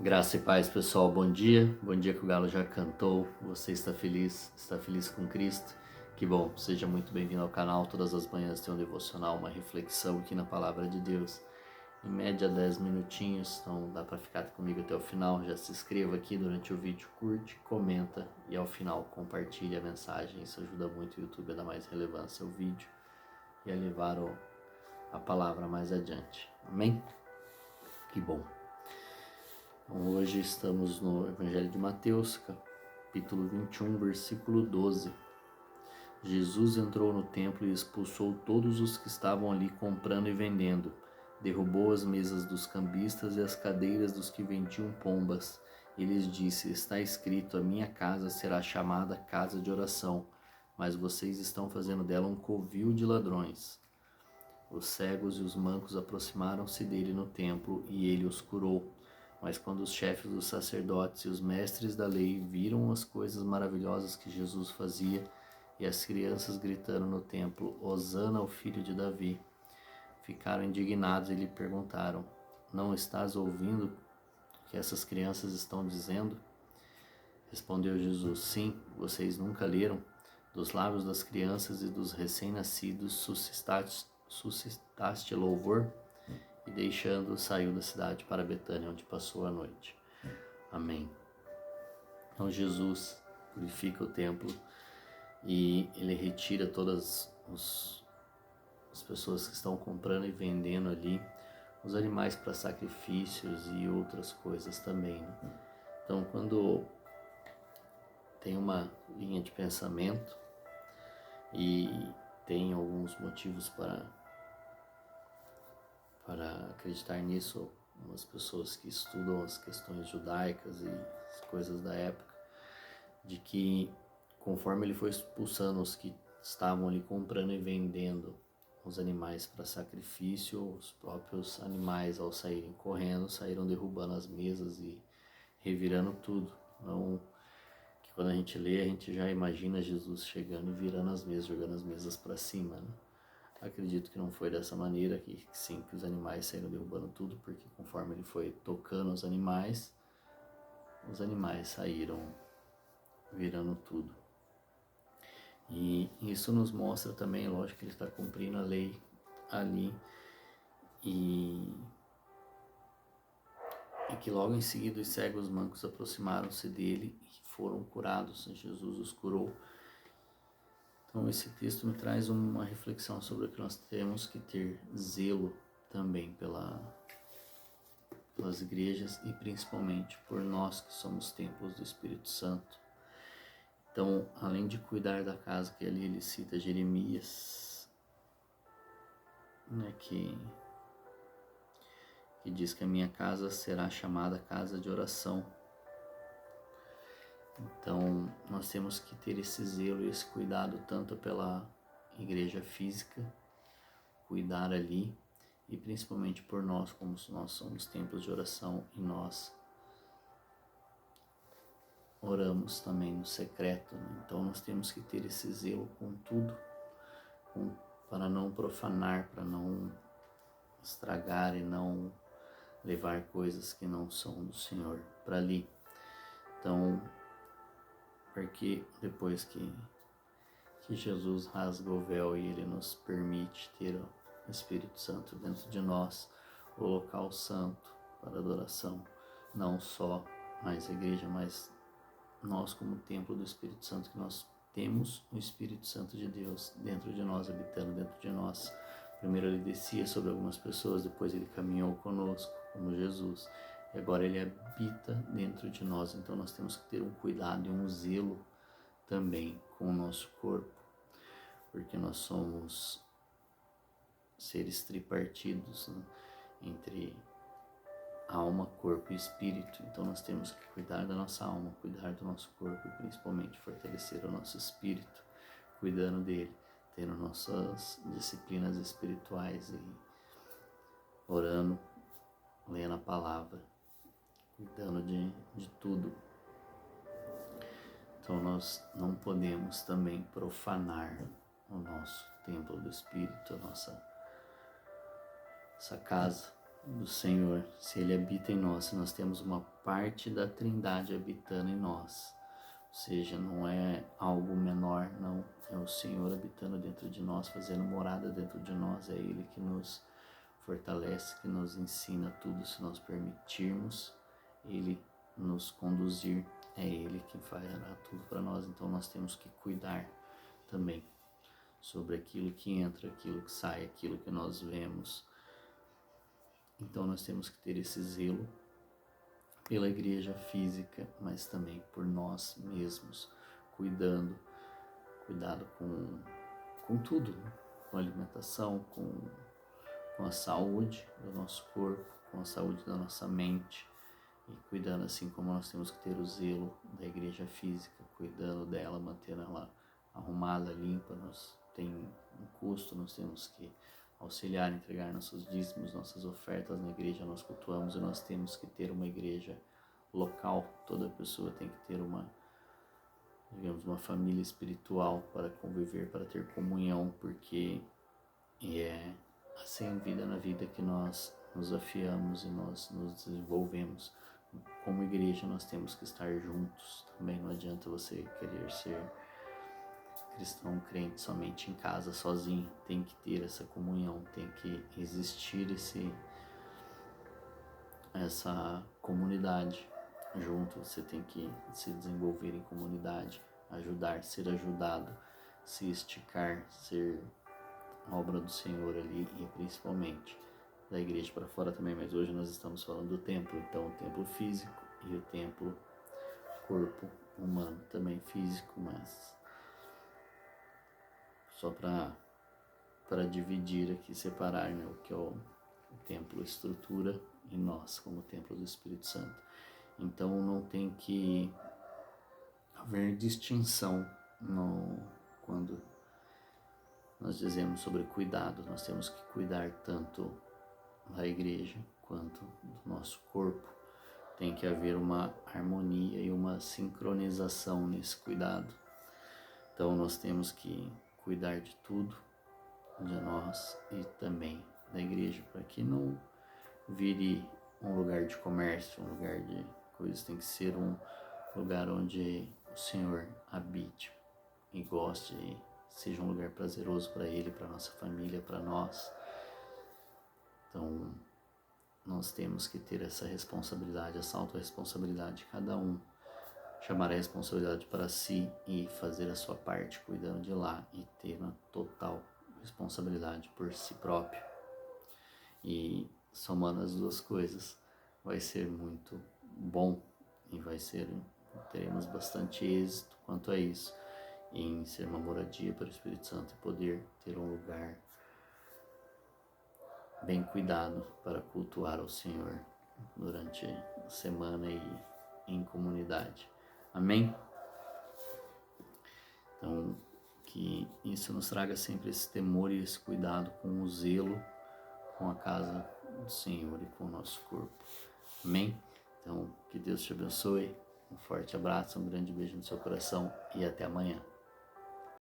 Graça e paz, pessoal. Bom dia. Bom dia que o galo já cantou. Você está feliz? Está feliz com Cristo? Que bom. Seja muito bem-vindo ao canal. Todas as manhãs tem um devocional, uma reflexão aqui na Palavra de Deus. Em média 10 minutinhos, então dá para ficar comigo até o final. Já se inscreva aqui durante o vídeo, curte, comenta e ao final compartilhe a mensagem. Isso ajuda muito o YouTube a dar mais relevância ao vídeo e a levar a palavra mais adiante. Amém? Que bom. Então, hoje estamos no Evangelho de Mateus, capítulo 21, versículo 12. Jesus entrou no templo e expulsou todos os que estavam ali comprando e vendendo. Derrubou as mesas dos cambistas e as cadeiras dos que vendiam pombas. E lhes disse: está escrito, a minha casa será chamada casa de oração, mas vocês estão fazendo dela um covil de ladrões. Os cegos e os mancos aproximaram-se dele no templo e ele os curou. Mas quando os chefes dos sacerdotes e os mestres da lei viram as coisas maravilhosas que Jesus fazia e as crianças gritando no templo, Hosana ao filho de Davi, ficaram indignados e lhe perguntaram: não estás ouvindo o que essas crianças estão dizendo? Respondeu Jesus: sim, vocês nunca leram? Dos lábios das crianças e dos recém-nascidos suscitaste louvor? E deixando, saiu da cidade para Betânia, onde passou a noite. Amém. Então Jesus purifica o templo e ele retira todas as pessoas que estão comprando e vendendo ali os animais para sacrifícios e outras coisas também, né? Então, quando tem uma linha de pensamento e tem alguns motivos para acreditar nisso, umas pessoas que estudam as questões judaicas e as coisas da época, de que conforme ele foi expulsando os que estavam ali comprando e vendendo os animais para sacrifício, os próprios animais, ao saírem correndo, saíram derrubando as mesas e revirando tudo. Não que quando a gente lê, a gente já imagina Jesus chegando e virando as mesas, jogando as mesas para cima, né? Acredito que não foi dessa maneira, que sim, que os animais saíram derrubando tudo, porque conforme ele foi tocando os animais saíram virando tudo. E isso nos mostra também, lógico, que ele está cumprindo a lei ali e que logo em seguida os cegos mancos aproximaram-se dele e foram curados. Jesus os curou. Então esse texto me traz uma reflexão sobre o que nós temos que ter zelo também pelas igrejas e principalmente por nós que somos templos do Espírito Santo. Então, além de cuidar da casa, que ali ele cita Jeremias, né, que diz que a minha casa será chamada casa de oração. Então, nós temos que ter esse zelo e esse cuidado tanto pela igreja física, cuidar ali, e principalmente por nós, como nós somos templos de oração e nós oramos também no secreto, né? Então nós temos que ter esse zelo com tudo, para não profanar, para não estragar e não levar coisas que não são do Senhor para ali. Então, porque depois que Jesus rasga o véu e ele nos permite ter o Espírito Santo dentro de nós, o local santo para adoração, não só mais a igreja, mas nós como templo do Espírito Santo, que nós temos o Espírito Santo de Deus dentro de nós, habitando dentro de nós. Primeiro ele descia sobre algumas pessoas, depois ele caminhou conosco, como Jesus, e agora ele habita dentro de nós. Então nós temos que ter um cuidado e um zelo também com o nosso corpo, porque nós somos seres tripartidos, né, entre alma, corpo e espírito. Então nós temos que cuidar da nossa alma, cuidar do nosso corpo e principalmente fortalecer o nosso espírito, cuidando dele, tendo nossas disciplinas espirituais e orando, lendo a palavra, cuidando de tudo. Então nós não podemos também profanar o nosso templo do Espírito, essa casa, do Senhor, se Ele habita em nós, se nós temos uma parte da Trindade habitando em nós, ou seja, não é algo menor, não, é o Senhor habitando dentro de nós, fazendo morada dentro de nós, é Ele que nos fortalece, que nos ensina tudo, se nós permitirmos Ele nos conduzir, é Ele que fará tudo para nós, então nós temos que cuidar também sobre aquilo que entra, aquilo que sai, aquilo que nós vemos. Então nós temos que ter esse zelo pela igreja física, mas também por nós mesmos, cuidado com tudo, né? Com a alimentação, com a saúde do nosso corpo, com a saúde da nossa mente, e cuidando assim como nós temos que ter o zelo da igreja física, cuidando dela, mantendo ela arrumada, limpa, tem um custo, nós temos que auxiliar, entregar nossos dízimos, nossas ofertas na igreja, nós cultuamos, e nós temos que ter uma igreja local, toda pessoa tem que ter uma família espiritual para conviver, para ter comunhão, porque é assim vida na vida que nós nos afiamos e nós nos desenvolvemos. Como igreja nós temos que estar juntos, também não adianta você querer ser cristão, crente somente em casa, sozinho, tem que ter essa comunhão, tem que existir essa comunidade junto, você tem que se desenvolver em comunidade, ser ajudado, se esticar, ser obra do Senhor ali, e principalmente da igreja para fora também, mas hoje nós estamos falando do templo, então o templo físico e o templo corpo humano, também físico, mas só para dividir aqui, separar, né, o que é o templo, estrutura, e nós como templo do Espírito Santo. Então não tem que haver distinção quando nós dizemos sobre cuidado, nós temos que cuidar tanto da igreja quanto do nosso corpo. Tem que haver uma harmonia e uma sincronização nesse cuidado. Então nós temos que cuidar de tudo, de nós e também da igreja, para que não vire um lugar de comércio, um lugar de coisas. Tem que ser um lugar onde o Senhor habite e goste, e seja um lugar prazeroso para Ele, para nossa família, para nós. Então nós temos que ter essa responsabilidade, essa autorresponsabilidade, cada um chamar a responsabilidade para si e fazer a sua parte, cuidando de lá, e ter uma total responsabilidade por si próprio. E somando as duas coisas, vai ser muito bom, e teremos bastante êxito quanto a isso, em ser uma moradia para o Espírito Santo e poder ter um lugar bem cuidado para cultuar ao Senhor durante a semana e em comunidade. Amém? Então, que isso nos traga sempre esse temor e esse cuidado com o zelo, com a casa do Senhor e com o nosso corpo. Amém? Então, que Deus te abençoe. Um forte abraço, um grande beijo no seu coração e até amanhã.